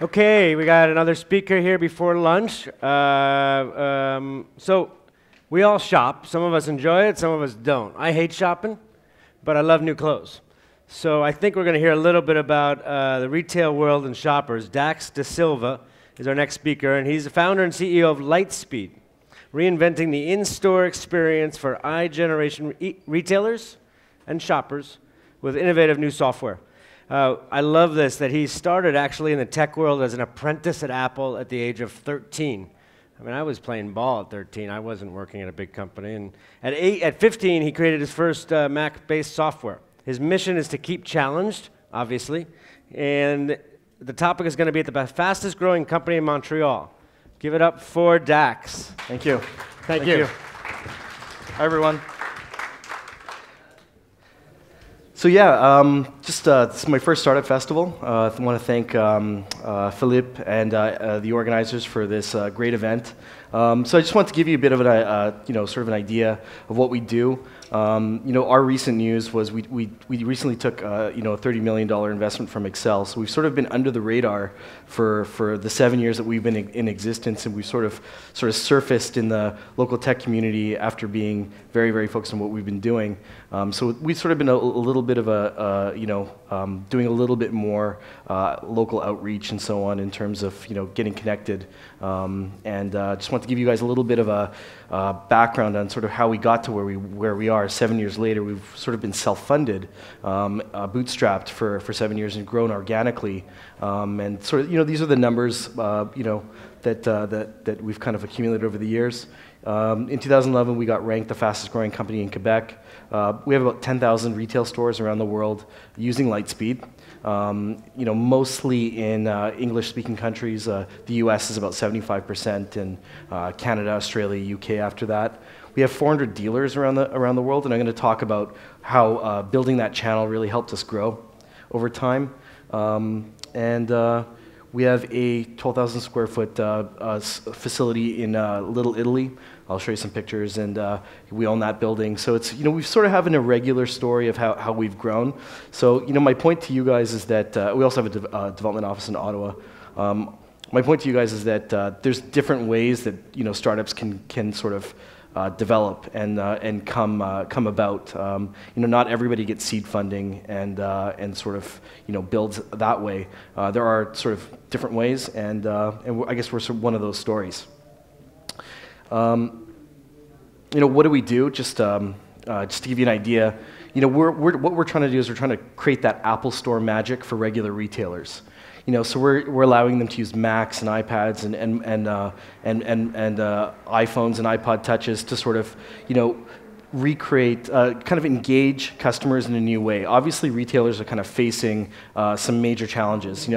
Okay, we got another speaker here before lunch. So we all shop. Some of us enjoy it, some of us don't. I hate shopping, but I love new clothes. So I think we're going to hear a little bit about the retail world and shoppers. Dax Dassilva is our next speaker, and he's the founder and CEO of Lightspeed, reinventing the in-store experience for I-generation retailers and shoppers with innovative new software. I love this, that he started actually in the tech world as an apprentice at Apple at the age of 13. I mean, I was playing ball at 13. I wasn't working at a big company. And at 15, he created his first Mac-based software. His mission is to keep challenged, obviously, and the topic is going to be at the fastest growing company in Montreal. Give it up for Dax. Thank you. Thank you. Hi, everyone. So yeah, this is my first startup festival. I want to thank Philippe and the organizers for this great event. So I just want to give you a bit of sort of an idea of what we do. Our recent news was we recently took a $30 million investment from Accel. So we've sort of been under the radar for the 7 years that we've been in existence, and we've sort of surfaced in the local tech community after being very, very focused on what we've been doing. So we've sort of been a little bit of doing a little bit more local outreach and so on in terms of getting connected. Just want to give you guys a little bit of a background on sort of how we got to where we are. 7 years later, we've sort of been self-funded, bootstrapped for 7 years and grown organically. And sort of these are the numbers that we've kind of accumulated over the years. In 2011, we got ranked the fastest growing company in Quebec. We have about 10,000 retail stores around the world using Lightspeed. Mostly in English-speaking countries. The US is about 75%, and Canada, Australia, UK after that. We have 400 dealers around the world, and I'm going to talk about how building that channel really helped us grow over time. We have a 12,000 square foot facility in Little Italy. I'll show you some pictures, and we own that building. So it's, we sort of have an irregular story of how we've grown. So, my point to you guys is that, we also have a development office in Ottawa. My point to you guys is that there's different ways that, startups can sort of develop and come about. Not everybody gets seed funding and sort of builds that way. There are sort of different ways, and I guess we're sort of one of those stories. What do we do? Just to give you an idea, what we're trying to do is we're trying to create that Apple Store magic for regular retailers. So we're allowing them to use Macs and iPads and iPhones and iPod Touches to sort of, recreate, kind of engage customers in a new way. Obviously, retailers are kind of facing some major challenges.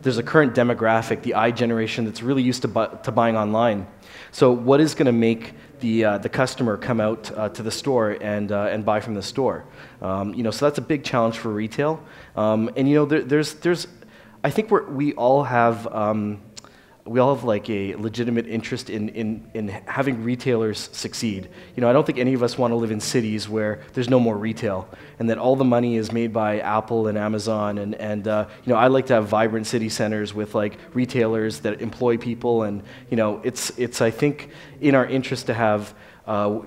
There's a current demographic, the I generation, that's really used to buying online. So what is going to make the customer come out to the store and buy from the store? So that's a big challenge for retail. There's I think we all have like a legitimate interest in having retailers succeed. I don't think any of us want to live in cities where there's no more retail and that all the money is made by Apple and Amazon. I like to have vibrant city centers with like retailers that employ people, and it's I think in our interest to have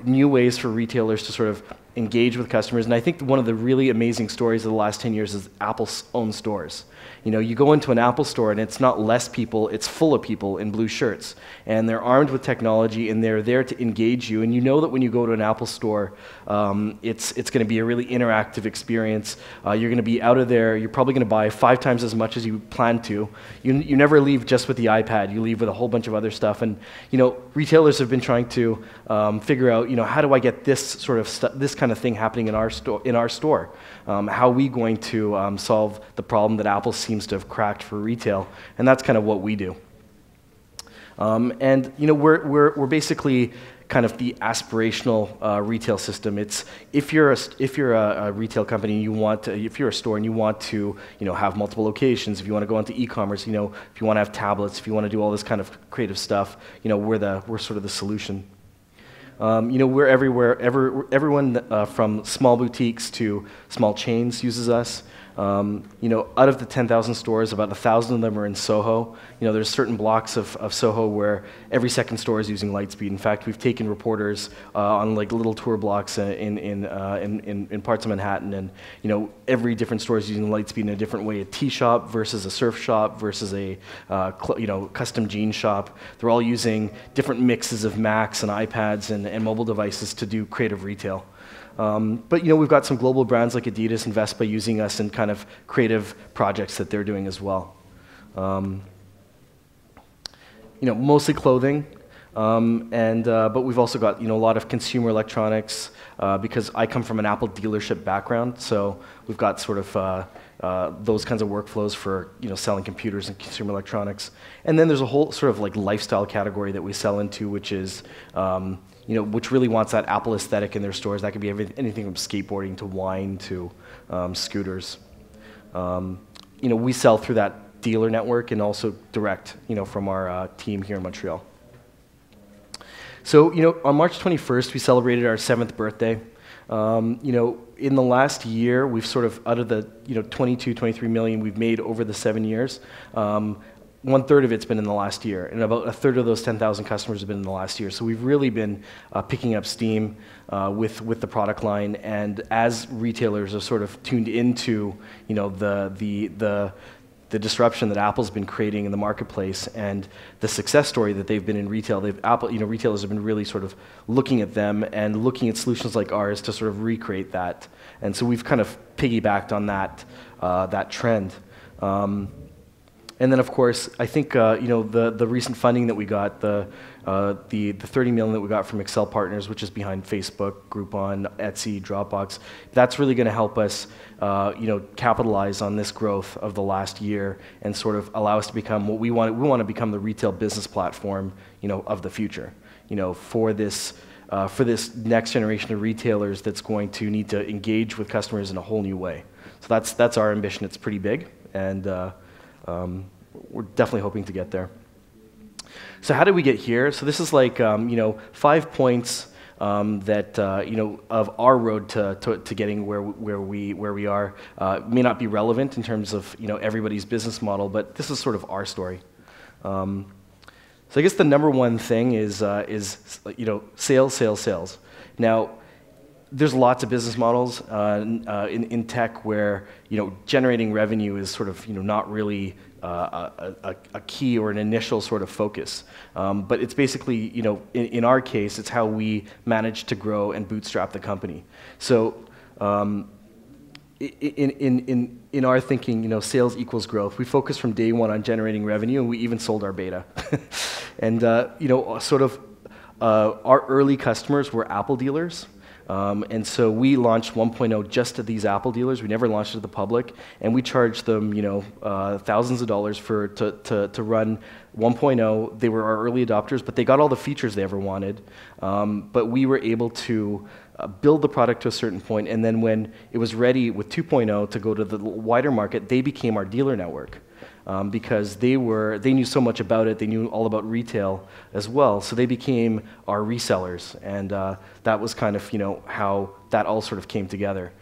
new ways for retailers to sort of engage with customers. And I think one of the really amazing stories of the last 10 years is Apple's own stores. You go into an Apple store and it's not less people, it's full of people in blue shirts. And they're armed with technology and they're there to engage you. And you know that when you go to an Apple store, it's going to be a really interactive experience. You're going to be out of there, you're probably going to buy 5 times as much as you planned to. You never leave just with the iPad, you leave with a whole bunch of other stuff. And retailers have been trying to figure out, how do I get this sort of this kind of thing happening in our store? How are we going to solve the problem that Apple seems to have cracked for retail? And that's kind of what we do. We're basically kind of the aspirational retail system. It's if you're a retail company, if you're a store and you want to have multiple locations, if you want to go into e-commerce, if you want to have tablets, if you want to do all this kind of creative stuff, we're sort of the solution. We're everywhere. Everyone from small boutiques to small chains uses us. Out of the 10,000 stores, about 1,000 of them are in Soho. There's certain blocks of Soho where every second store is using Lightspeed. In fact, we've taken reporters on like little tour blocks in parts of Manhattan, and every different store is using Lightspeed in a different way. A tea shop versus a surf shop versus a custom jeans shop. They're all using different mixes of Macs and iPads and mobile devices to do creative retail. But we've got some global brands like Adidas and Vespa using us in kind of creative projects that they're doing as well. Mostly clothing, but we've also got a lot of consumer electronics because I come from an Apple dealership background, so we've got sort of those kinds of workflows for selling computers and consumer electronics. And then there's a whole sort of like lifestyle category that we sell into, which is which really wants that Apple aesthetic in their stores. That could be anything from skateboarding to wine to scooters. We sell through that dealer network and also direct, from our team here in Montreal. So, on March 21st, we celebrated our 7th birthday. In the last year, we've sort of, out of the 22, 23 million we've made over the 7 years, 1/3 of it's been in the last year, and about 1/3 of those 10,000 customers have been in the last year. So we've really been picking up steam with the product line, and as retailers are sort of tuned into the disruption that Apple's been creating in the marketplace and the success story that they've been in retail, retailers have been really sort of looking at them and looking at solutions like ours to sort of recreate that. And so we've kind of piggybacked on that trend. And then, of course, I think the recent funding that we got, the 30 million that we got from Accel Partners, which is behind Facebook, Groupon, Etsy, Dropbox, that's really going to help us, capitalize on this growth of the last year and sort of allow us to become what we want. We want to become the retail business platform, of the future, for this next generation of retailers that's going to need to engage with customers in a whole new way. So that's our ambition. It's pretty big, and we're definitely hoping to get there. So how did we get here? So this is like 5 points that of our road to getting where we are. May not be relevant in terms of everybody's business model, but this is sort of our story. So I guess the number one thing is sales. Now, there's lots of business models in tech where generating revenue is sort of not really a key or an initial sort of focus, but it's basically in our case it's how we manage to grow and bootstrap the company. So in our thinking, sales equals growth. We focused from day one on generating revenue, and we even sold our beta. And our early customers were Apple dealers. And so we launched 1.0 just to these Apple dealers. We never launched it to the public, and we charged them, thousands of dollars to run 1.0. They were our early adopters, but they got all the features they ever wanted. But we were able to build the product to a certain point, and then when it was ready with 2.0 to go to the wider market, they became our dealer network. Because they knew so much about it, they knew all about retail as well, so they became our resellers, and that was kind of how that all sort of came together.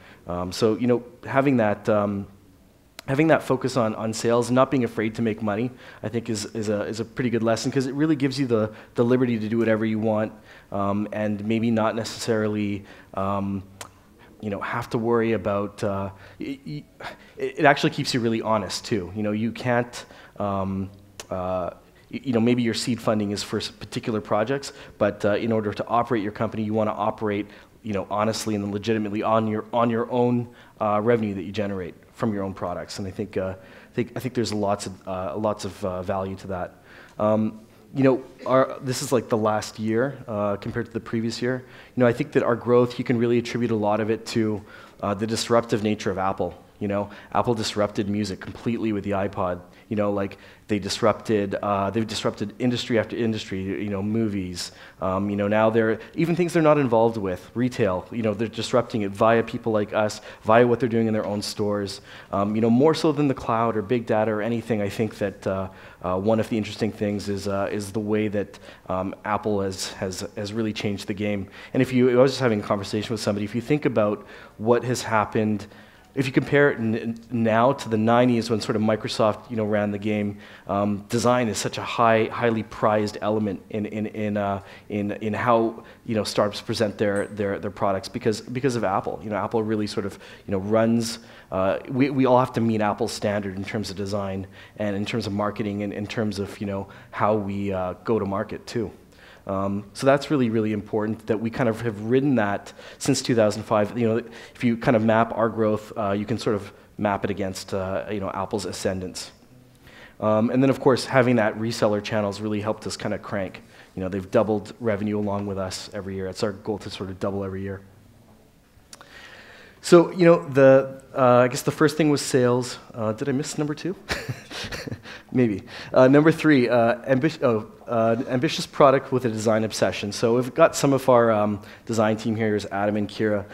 So having that focus on sales, and not being afraid to make money, I think is a pretty good lesson, because it really gives you the liberty to do whatever you want, and maybe not necessarily have to worry about, it actually keeps you really honest too. You can't, maybe your seed funding is for particular projects, but in order to operate your company, you want to operate, honestly and legitimately on your own revenue that you generate from your own products. And I think there's lots of value to that. This is like the last year compared to the previous year. I think that our growth, you can really attribute a lot of it to the disruptive nature of Apple. Apple disrupted music completely with the iPod. They've disrupted industry after industry. Movies. Now they're even things they're not involved with. Retail. They're disrupting it via people like us, via what they're doing in their own stores. More so than the cloud or big data or anything. I think that one of the interesting things is the way that Apple has really changed the game. And I was just having a conversation with somebody. If you think about what has happened if you compare it now to the 90s when sort of Microsoft ran the game, design is such a highly prized element in how startups present their products because of Apple. Apple really sort of runs. We all have to meet Apple's standard in terms of design and in terms of marketing and in terms of how we go to market too. So that's really, really important that we kind of have ridden that since 2005. If you kind of map our growth, you can sort of map it against Apple's ascendance. And then, of course, having that reseller channel has really helped us kind of crank. They've doubled revenue along with us every year. It's our goal to sort of double every year. So, I guess the first thing was sales. Did I miss number 2? Maybe. Number 3, ambitious product with a design obsession. So we've got some of our design team here. Here's Adam and Kira.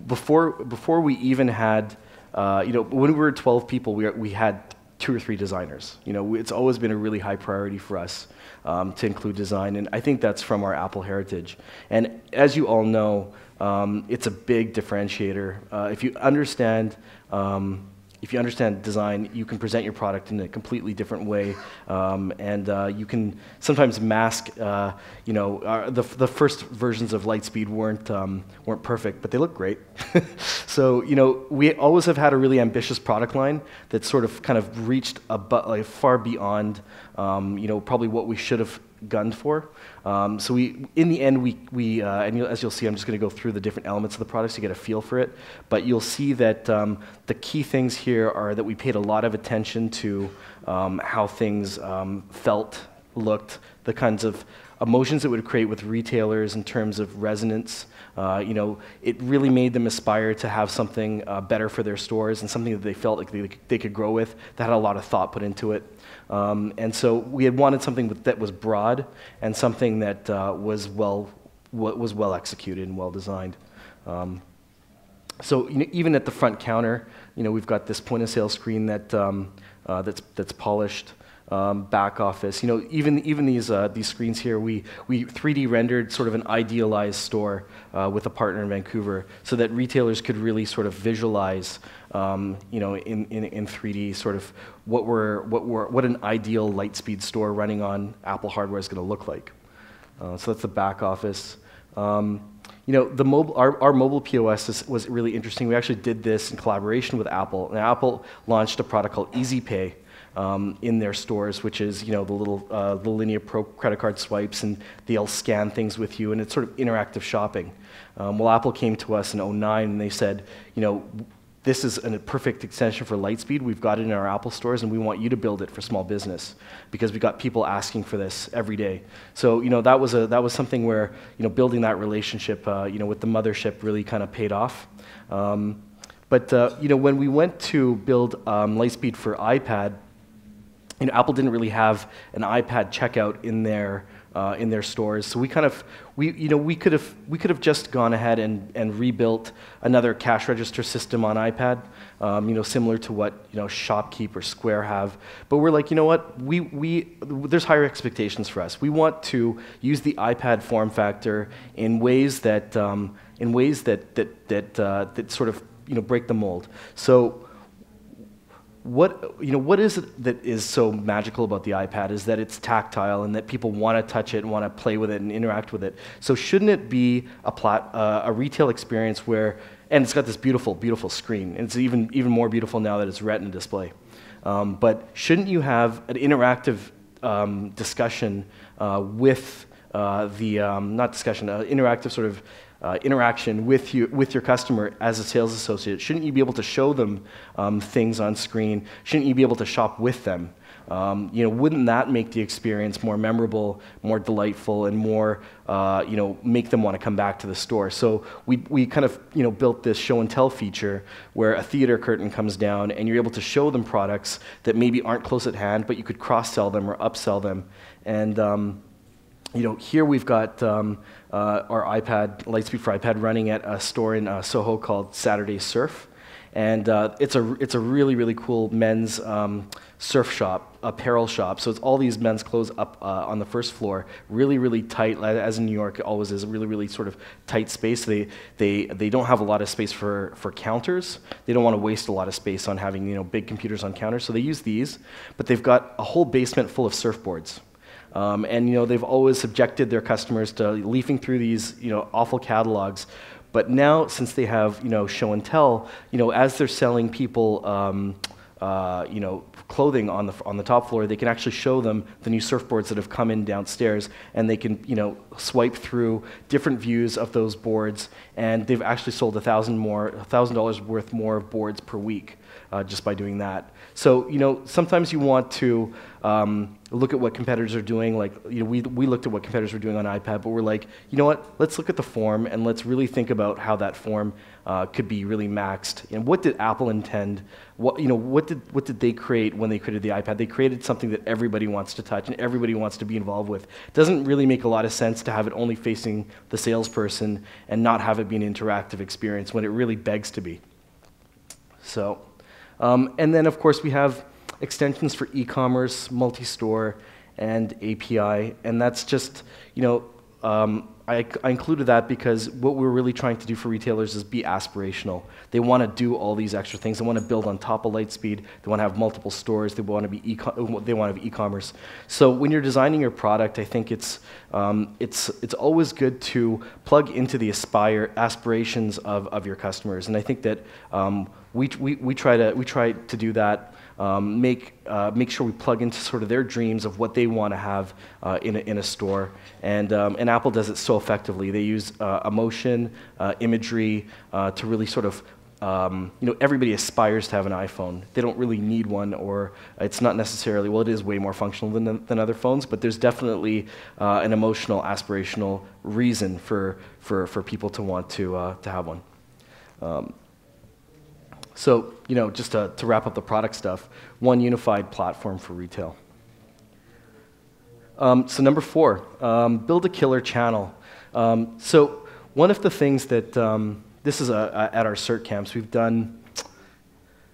Before we even had, when we were 12 people, we had 2 or 3 designers. It's always been a really high priority for us to include design, and I think that's from our Apple heritage. And as you all know, it's a big differentiator. If you understand design, you can present your product in a completely different way, and you can sometimes mask. The first versions of Lightspeed weren't perfect, but they look great. So we always have had a really ambitious product line that sort of kind of reached far beyond probably what we should have gunned for. So in the end, and as you'll see, I'm just going to go through the different elements of the products to get a feel for it. But you'll see that the key things here are that we paid a lot of attention to how things felt, looked, the kinds of emotions it would create with retailers in terms of resonance. It really made them aspire to have something better for their stores and something that they felt like they could grow with, that had a lot of thought put into it. And so we had wanted something that was broad and something that was well executed and well designed. So even at the front counter, we've got this point of sale screen that's polished. Back office, even these screens here, we 3D rendered sort of an idealized store with a partner in Vancouver, so that retailers could really sort of visualize, in 3D, sort of what an ideal Lightspeed store running on Apple hardware is going to look like. So that's the back office. Our mobile POS was really interesting. We actually did this in collaboration with Apple, and Apple launched a product called EasyPay. In their stores, which is the little the Linear Pro credit card swipes, and they'll scan things with you, and it's sort of interactive shopping. Well, Apple came to us in 2009, and they said, this is a perfect extension for Lightspeed. We've got it in our Apple stores, and we want you to build it for small business because we got people asking for this every day. So that was something where building that relationship with the mothership really kind of paid off. But when we went to build Lightspeed for iPad, Apple didn't really have an iPad checkout in their stores, so we could have just gone ahead and rebuilt another cash register system on iPad, similar to what Shopkeep or Square have. But we're like, what? There's higher expectations for us. We want to use the iPad form factor in ways that sort of break the mold. So what is it that is so magical about the iPad is that it's tactile and that people want to touch it and want to play with it and interact with it. So shouldn't it be a retail experience where, and it's got this beautiful, beautiful screen, and it's even more beautiful now that it's Retina display. But shouldn't you have an interactive discussion with interactive sort of interaction with your customer as a sales associate? Shouldn't you be able to show them things on screen? Shouldn't you be able to shop with them? Wouldn't that make the experience more memorable, more delightful, and more make them want to come back to the store? So we kind of built this show and tell feature where a theater curtain comes down and you're able to show them products that maybe aren't close at hand, but you could cross sell them or upsell them. And here we've got our iPad, Lightspeed for iPad, running at a store in Soho called Saturday Surf. And it's a really, really cool men's surf shop, apparel shop. So it's all these men's clothes up on the first floor, really, really tight, as in New York it always is, a really, really sort of tight space. They don't have a lot of space for counters. They don't want to waste a lot of space on having big computers on counters, so they use these. But they've got a whole basement full of surfboards. And they've always subjected their customers to leafing through these awful catalogs. But now, since they have show and tell, as they're selling people clothing on the top floor, they can actually show them the new surfboards that have come in downstairs, and they can swipe through different views of those boards, and they've actually sold $1,000 worth more of boards per week just by doing that. So sometimes you want to look at what competitors are doing. Like we looked at what competitors were doing on iPad, but we're like, you know what? Let's look at the form and let's really think about how that form could be really maxed. And what did Apple intend? What did they create when they created the iPad? They created something that everybody wants to touch and everybody wants to be involved with. It doesn't really make a lot of sense to have it only facing the salesperson and not have it be an interactive experience when it really begs to be. So, and then of course we have extensions for e-commerce, multi-store, and API, and that's just, I included that because what we're really trying to do for retailers is be aspirational. They want to do all these extra things. They want to build on top of Lightspeed. They want to have multiple stores. They want to have e-commerce. So when you're designing your product, I think it's always good to plug into the aspirations of your customers, and I think that we try to do that. Make sure we plug into sort of their dreams of what they want to have in a store, and Apple does it so effectively. They use emotion, imagery to really sort of everybody aspires to have an iPhone. They don't really need one, or it's not necessarily, well, it is way more functional than other phones, but there's definitely an emotional, aspirational reason for people to want to have one. So, just to wrap up the product stuff, one unified platform for retail. So number 4, build a killer channel. So one of the things that, this is at our CERT camps, we've done,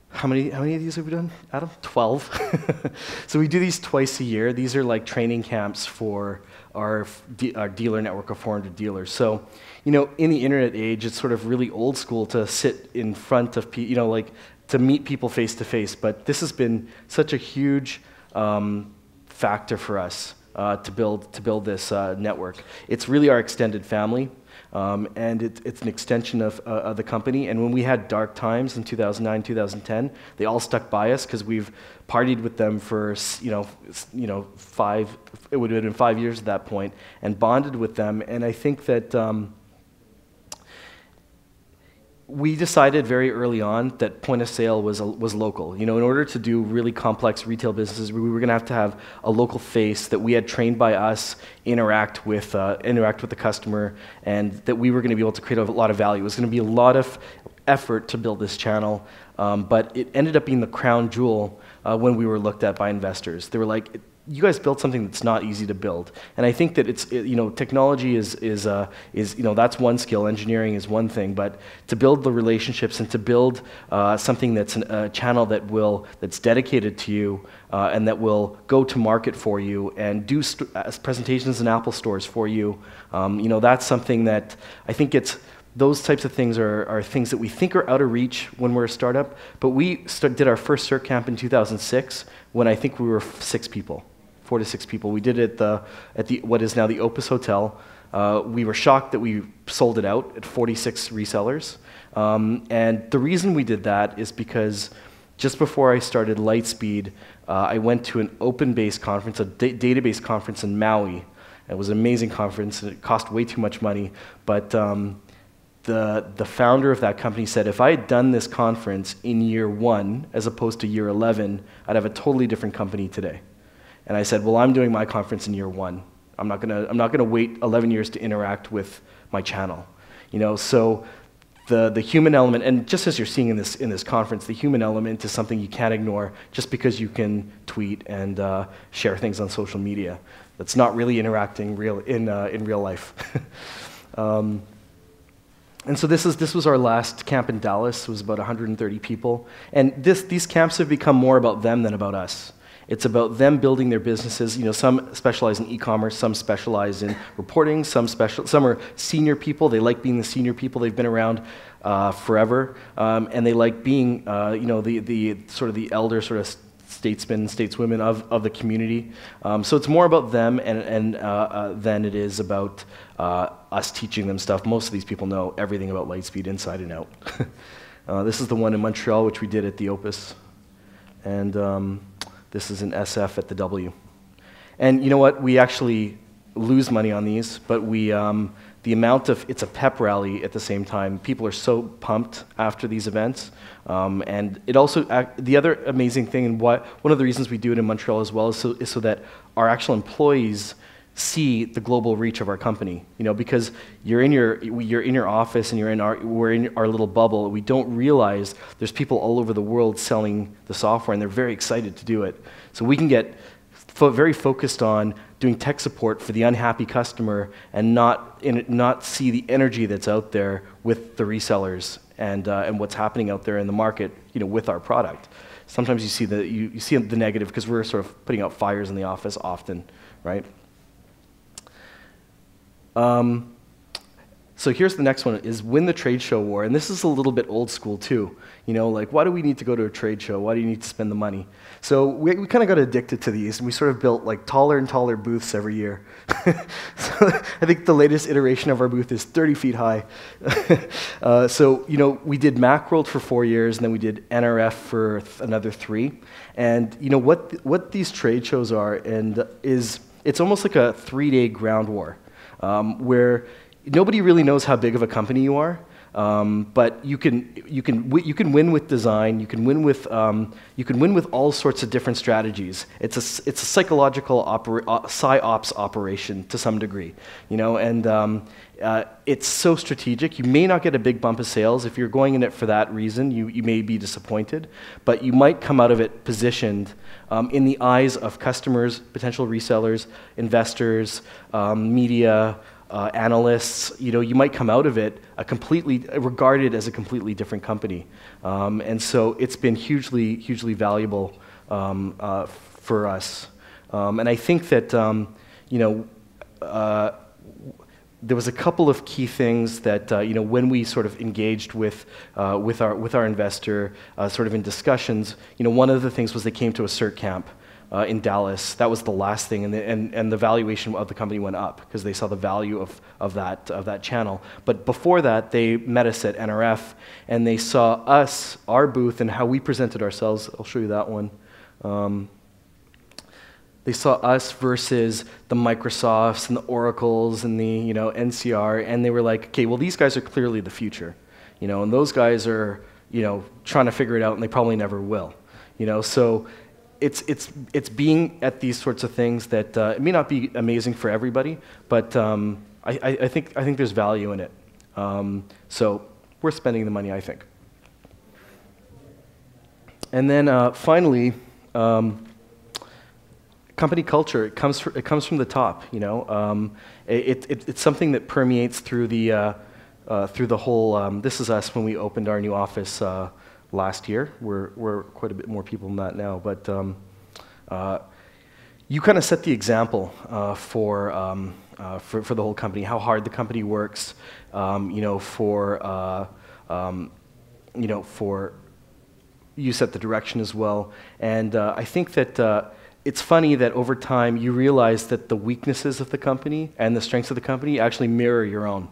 how many of these have we done, Adam? 12. So we do these twice a year. These are like training camps for our dealer network of 400 dealers. So, in the internet age, it's sort of really old school to sit in front of people, like to meet people face to face. But this has been such a huge factor for us to build this network. It's really our extended family, and it's an extension of the company. And when we had dark times in 2009, 2010, they all stuck by us because we've partied with them for it would have been 5 years at that point, and bonded with them. And I think that we decided very early on that point of sale was local. In order to do really complex retail businesses, we were going to have a local face that we had trained by us interact with the customer, and that we were going to be able to create a lot of value. It was going to be a lot of effort to build this channel, but it ended up being the crown jewel when we were looked at by investors. They were like, you guys built something that's not easy to build. And I think that technology is that's one skill, engineering is one thing, but to build the relationships and to build something that's a channel that's dedicated to you and that will go to market for you and do presentations in Apple stores for you, that's something that I think those types of things are things that we think are out of reach when we're a startup, but we did our first CERT camp in 2006 when I think we were 4 to 6 people. We did it at what is now the Opus Hotel. We were shocked that we sold it out at 46 resellers. And the reason we did that is because just before I started Lightspeed, I went to an open-based conference, a database conference in Maui. It was an amazing conference, and it cost way too much money. But the founder of that company said, if I had done this conference in year 1 as opposed to year 11, I'd have a totally different company today. And I said, well, I'm doing my conference in year 1. I'm not gonna wait 11 years to interact with my channel. So the human element, and just as you're seeing in this conference, the human element is something you can't ignore just because you can tweet and share things on social media. That's not really interacting in real life. And so this was our last camp in Dallas. It was about 130 people. And these camps have become more about them than about us. It's about them building their businesses. Some specialize in e-commerce, some specialize in reporting, some are senior people. They like being the senior people. They've been around forever, and they like being, the sort of the elder sort of statesmen, stateswomen of the community. So it's more about them than it is about us teaching them stuff. Most of these people know everything about Lightspeed inside and out. This is the one in Montreal, which we did at the Opus, and this is an SF at the W. And you know what? We actually lose money on these, but the amount of, it's a pep rally at the same time. People are so pumped after these events. And it also, the other amazing thing, and one of the reasons we do it in Montreal as well, is so that our actual employees see the global reach of our company. Because you're in your office and we're in our little bubble. We don't realize there's people all over the world selling the software, and they're very excited to do it. So we can get very focused on doing tech support for the unhappy customer and not see the energy that's out there with the resellers and what's happening out there in the market, with our product. Sometimes you see the negative because we're sort of putting out fires in the office often, right? So here's the next one, is win the trade show war. And this is a little bit old school too. Like, why do we need to go to a trade show? Why do you need to spend the money? So we kind of got addicted to these, and we sort of built like taller and taller booths every year. So I think the latest iteration of our booth is 30 feet high. So we did Macworld for 4 years, and then we did NRF for another 3. And what these trade shows are, and it's almost like a 3-day ground war. Where nobody really knows how big of a company you are, but you can win with design. You can win with all sorts of different strategies. It's a psychological psyops operation to some degree, and it's so strategic. You may not get a big bump of sales if you're going in it for that reason. You may be disappointed, but you might come out of it positioned in the eyes of customers, potential resellers, investors, media, analysts. You might come out of it regarded as a completely different company, and so it's been hugely, hugely valuable for us. And I think that there was a couple of key things that when we sort of engaged with our investor, sort of in discussions. One of the things was they came to a CERT camp in Dallas. That was the last thing, and the valuation of the company went up because they saw the value of that channel. But before that, they met us at NRF, and they saw our booth, and how we presented ourselves. I'll show you that one. They saw us versus the Microsofts and the Oracles and the NCR, and they were like, okay, well, these guys are clearly the future, and those guys are trying to figure it out, and they probably never will, So it's being at these sorts of things that it may not be amazing for everybody, but I think there's value in it. So worth spending the money, I think. And then finally. Company culture, it comes from the top, It's something that permeates through the whole. This is us when we opened our new office last year. We're quite a bit more people than that now, but you kind of set the example for the whole company, how hard the company works, for you set the direction as well, and I think that. It's funny that over time you realize that the weaknesses of the company and the strengths of the company actually mirror your own.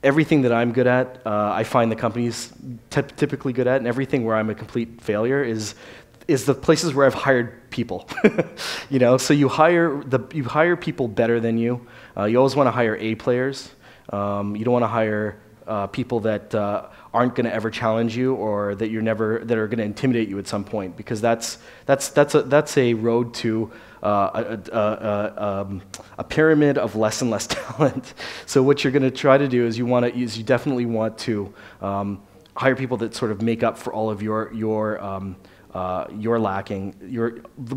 Everything that I'm good at, I find the company's typically good at, and everything where I'm a complete failure is the places where I've hired people. So you hire people better than you. You always want to hire A players. You don't want to hire people that aren't going to ever challenge you, or that that are going to intimidate you at some point, because that's a road to a pyramid of less and less talent. So what you're going to try to do is you definitely want to hire people that sort of make up for all of your lacking,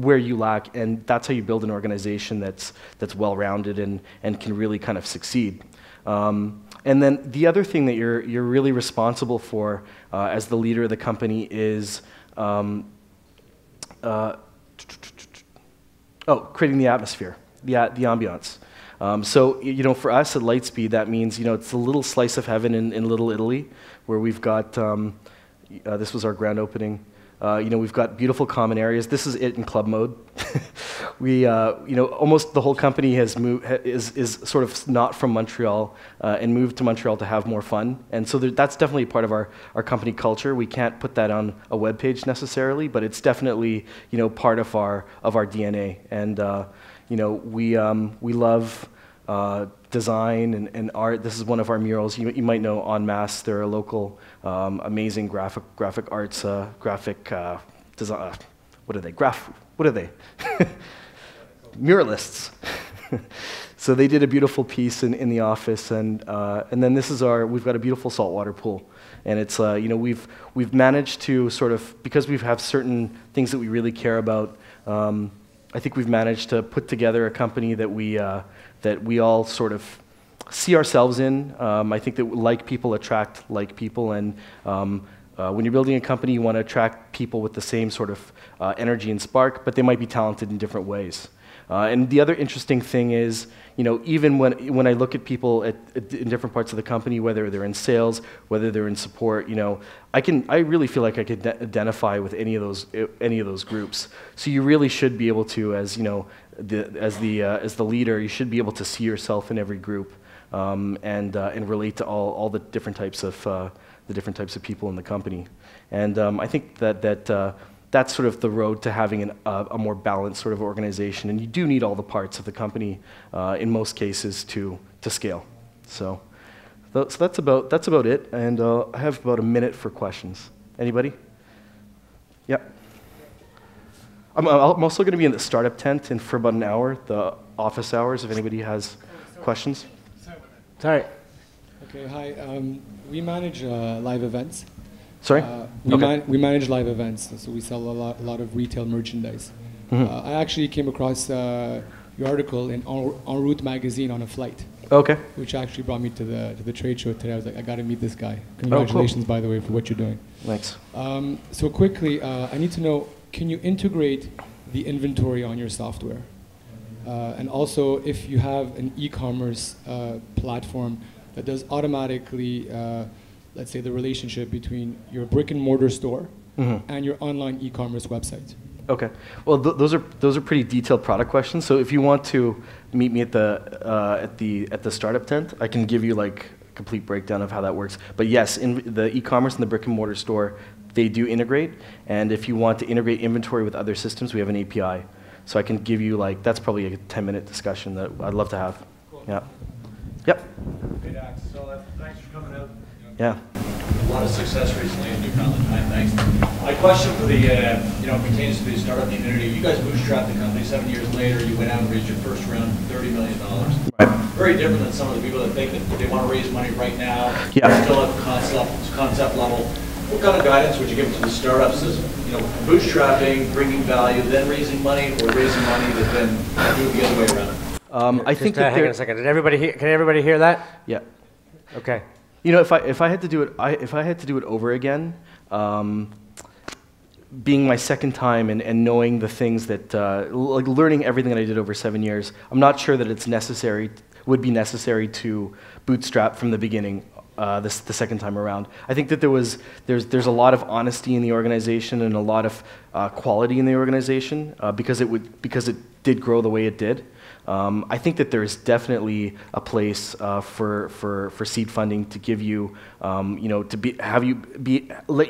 where you lack, and that's how you build an organization that's well-rounded and can really kind of succeed. And then the other thing that you're really responsible for as the leader of the company is creating the atmosphere, the ambiance. So for us at Lightspeed, that means it's a little slice of heaven in Little Italy, where we've got this was our grand opening. We've got beautiful common areas. This is it in club mode. We, almost the whole company is sort of not from Montreal and moved to Montreal to have more fun. And so that's definitely part of our company culture. We can't put that on a web page necessarily, but it's definitely part of our DNA. And we love design and art. This is one of our murals. You might know En Masse. They're a local amazing graphic arts, design. What are they? What are they? Muralists. So they did a beautiful piece in the office, and then this is we've got a beautiful saltwater pool, and it's we've managed to sort of, because we have certain things that we really care about. I think we've managed to put together a company that we all sort of see ourselves in. I think that like people attract like people, and when you're building a company, you want to attract people with the same sort of energy and spark, but they might be talented in different ways. And the other interesting thing is, even when I look at people in different parts of the company, whether they're in sales, whether they're in support, I really feel like I could identify with any of those groups. So you really should be able to, as the leader, you should be able to see yourself in every group and relate to all the different types of people in the company. And I think that's sort of the road to having a more balanced sort of organization. And you do need all the parts of the company in most cases to scale. So that's about it. And I have about a minute for questions. Anybody? Yeah. I'm also going to be in the startup tent for about an hour, the office hours, if anybody has questions. Sorry. Okay, hi. We manage live events. Sorry? We manage live events, so we sell a lot of retail merchandise. Mm-hmm. I actually came across your article in En Route magazine on a flight. Okay. Which actually brought me to the trade show today. I was like, I got to meet this guy. Congratulations, by the way, for what you're doing. Thanks. So quickly, I need to know, can you integrate the inventory on your software? And also, if you have an e-commerce platform that does automatically, let's say, the relationship between your brick and mortar store and your online e-commerce website. Okay. Well, those are pretty detailed product questions. So if you want to meet me at the startup tent, I can give you like a complete breakdown of how that works. But yes, in the e-commerce and the brick and mortar store, they do integrate. And if you want to integrate inventory with other systems, we have an API. So I can give you that's probably a 10-minute discussion that I'd love to have. Cool. Yeah. Yep. Hey, Dax. So thanks for coming out. Yeah. A lot of success recently in Newfoundland. Thanks. My question for the, pertains to the startup community. You guys bootstrapped the company 7 years later. You went out and raised your first round, $30 million. Right. Very different than some of the people that think that they want to raise money right now. Yeah. They're still at concept level. What kind of guidance would you give to the startups as, bootstrapping, bringing value, then raising money, or raising money that then do it the other way around? I think that hang on a second. Can everybody hear that? Yeah. Okay. If I had to do it over again, being my second time and knowing the things that learning everything that I did over 7 years, I'm not sure that would be necessary to bootstrap from the beginning. The second time around, I think that there's a lot of honesty in the organization and a lot of quality in the organization because it did grow the way it did. I think that there is definitely a place for seed funding to give you, let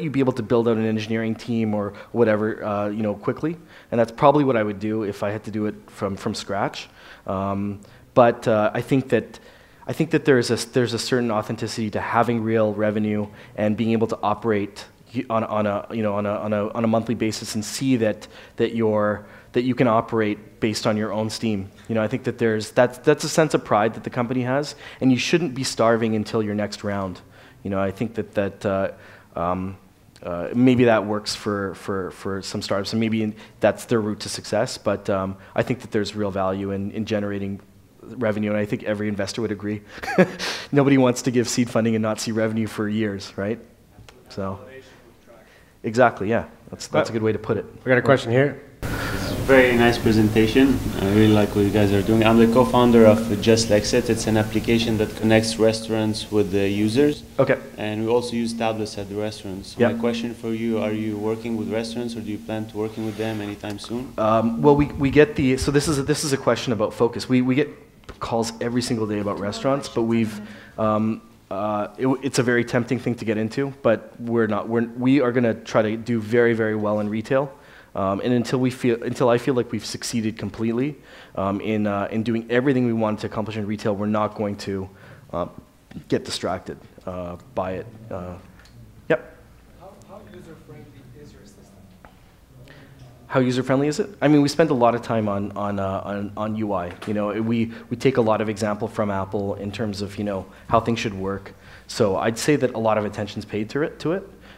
you be able to build out an engineering team or whatever, quickly. And that's probably what I would do if I had to do it from scratch. But I think that there's a certain authenticity to having real revenue and being able to operate on a monthly basis and see that you can operate based on your own steam. I think that that's a sense of pride that the company has, and you shouldn't be starving until your next round. I think that maybe that works for some startups, and maybe that's their route to success. But I think that there's real value in generating revenue, and I think every investor would agree. Nobody wants to give seed funding and not see revenue for years, right? So, exactly, yeah. That's a good way to put it. We got a question here. Very nice presentation. I really like what you guys are doing. I'm the co-founder of Just Lexit. It's an application that connects restaurants with the users. Okay. And we also use tablets at the restaurants. So Yep. my question for you, are you working with restaurants or do you plan to working with them anytime soon? Well, we get the, so this is a question about focus. We get calls every single day about restaurants, but it's a very tempting thing to get into, but we are going to try to do very, very well in retail. And until I feel like we've succeeded completely in doing everything we wanted to accomplish in retail, we're not going to get distracted by it. Yep. How user-friendly is your system? How user-friendly is it? I mean, we spend a lot of time on UI. You know, we take a lot of example from Apple in terms of, you know, how things should work. So I'd say that a lot of attention's paid to it.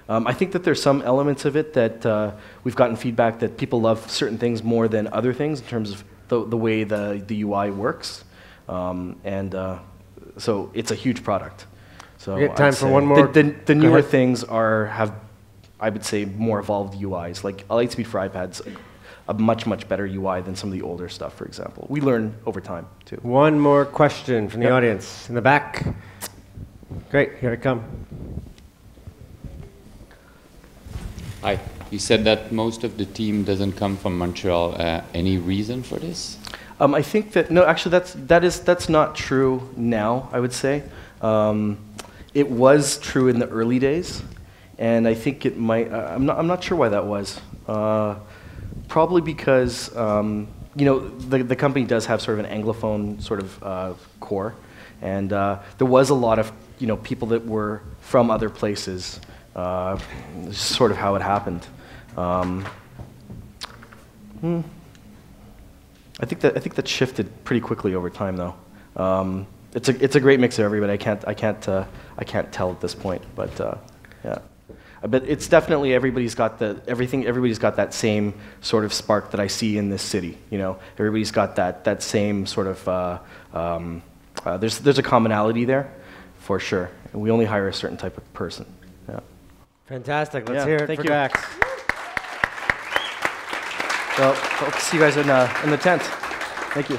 I think that there's some elements of it that we've gotten feedback that people love certain things more than other things in terms of the way the UI works. So it's a huge product. So We got time I'd for say one more. The newer ahead. things have, I would say, more evolved UIs. Like Lightspeed for iPad's a much, much better UI than some of the older stuff, for example. We learn over time, too. One more question from the Yep. audience in the back. Great, here I come. Hi. You said that most of the team doesn't come from Montreal. Any reason for this? I think that, no, actually that's not true now, I would say. It was true in the early days, and I think it might, I'm not sure why that was. Probably because, you know, the company does have sort of an Anglophone sort of core, and there was a lot of, you know, people that were from other places. Sort of how it happened. I think that shifted pretty quickly over time, though. It's a great mix of everybody. I can't tell at this point, but yeah. But it's definitely everybody's got that same sort of spark that I see in this city. You know, everybody's got that same sort of. There's a commonality there, for sure. And we only hire a certain type of person. Yeah. Fantastic. Let's Yeah, hear it thank for you. Dax. Well, hope to see you guys in the tent. Thank you.